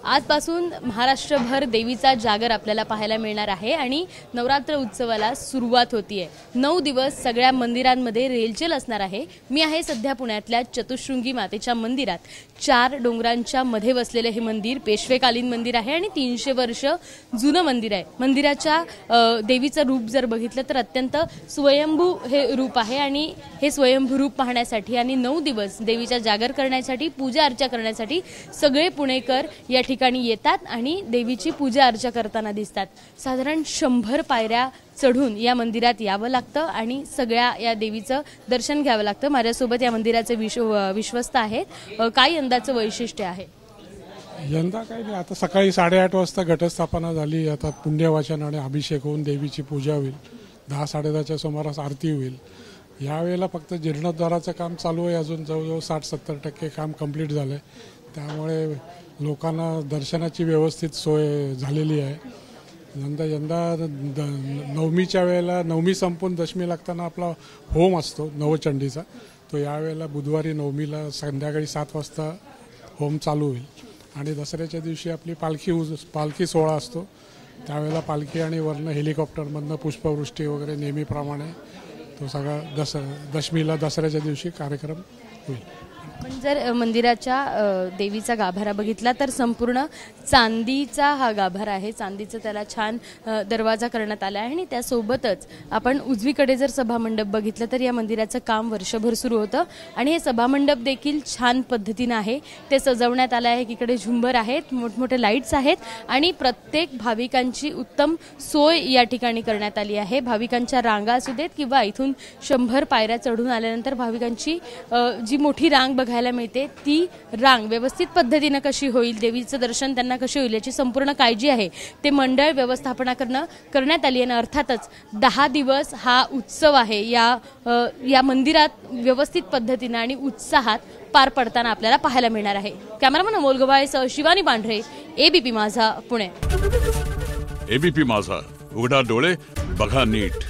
आजपासून महाराष्ट्रभर देवीचा जागर आपल्याला पाहायला मिळणार आहे आणि नवरात्र उत्सवाला सुरुवात होतीये। 9 दिवस सगळ्या मंदिरांमध्ये रेलचेल असणार आहे। मी आहे सध्या पुण्यातल्या चतुश्रृंगी मातेच्या मंदिरात। 4 डोंगरांच्या मध्ये वसलेले हे मंदिर पेशवेकालीन मंदिर आहे आणि 300 वर्ष जुनं मंदिर आहे। मंदिराच्या देवीचं रूप जर बघितलं तर अत्यंत स्वयंभू हे रूप आहे आणि हे स्वयंभू रूप पाहण्यासाठी आणि 9 दिवस देवीचा जागर करण्यासाठी पूजा अर्चा करण्यासाठी सगळे पुणेकर या ठिकाणी येतात आणि देवीची पूजा अर्चा करताना दिसतात। साधारण 100 पायऱ्या चढून या मंदिरात यावं लागतं आणि सगळ्या या देवीचं दर्शन घ्यावं लागतं। माझ्यासोबत या मंदिराचे विश्वस्त आहेत। काय यंदाचं वैशिष्ट्य आहे? यंदा काही नाही, आता सकाळी 8:30 वाजता घटस्थापना झाली। आता पुण्यवाचन आणि अभिषेक होऊन देवीची पूजा होईल। 10-10:30च्या सुमारास आरती होईल। यावेळेला फक्त जीर्णोद्धाराचं काम चालू आहे। अजून जवळजवळ 60-70% काम कंप्लीट झालं आहे। त्यामुळे लोकांना दर्शनाची व्यवस्थित सोय झालेली आहे। यंदा नवमीच्या वेळेला, नवमी संपून दशमी लागताना आपला होम असतो नवचंडीचा, तो यावेळेला बुधवारी नवमीला संध्याकाळी 7 वाजता होम चालू होईल। आणि दसऱ्याच्या दिवशी आपली पालखी सोहळा असतो। त्यावेळेला पालखी आणि वरनं हेलिकॉप्टरमधनं पुष्पवृष्टी वगैरे नेहमीप्रमाणे तो सगळा दशमीला दसऱ्याच्या दिवशी कार्यक्रम होईल। पण जर मंदिराच्या देवीचा गाभारा बघितला तर संपूर्ण चांदीचा हा गाभारा आहे। चांदीचं त्याला छान दरवाजा करण्यात आला आहे आणि त्यासोबतच आपण उजवीकडे जर सभामंडप बघितलं तर या मंदिराचं काम वर्षभर सुरू होतं आणि हे सभामंडप देखील छान पद्धतीने आहे। ते सजवण्यात आलं आहे। एकीकडे झुंबर आहेत, मोठमोठे लाईट्स आहेत आणि प्रत्येक भाविकांची उत्तम सोय या ठिकाणी करण्यात आली आहे। भाविकांच्या रांगा असू देत किंवा इथून 100 पायऱ्या चढून आल्यानंतर भाविकांची जी मोठी रांग बघायला मिळते ती रांग व्यवस्थित पद्धतीने कशी होईल, देवीचं दर्शन त्यांना कशी होईल याची संपूर्ण काळजी आहे ते मंडळ व्यवस्थापनाकडून करण्यात आली आहे। अर्थातच 10 दिवस हा उत्सव आहे या मंदिरात व्यवस्थित पद्धतीने आणि उत्साहात पार पडताना आपल्याला पाहायला मिळणार आहे। कॅमेरामन अमोल गवायसह शिवानी पांढरे, एबीपी माझा, पुणे। एबीपी माझा, उघडा डोळे बघा नीट।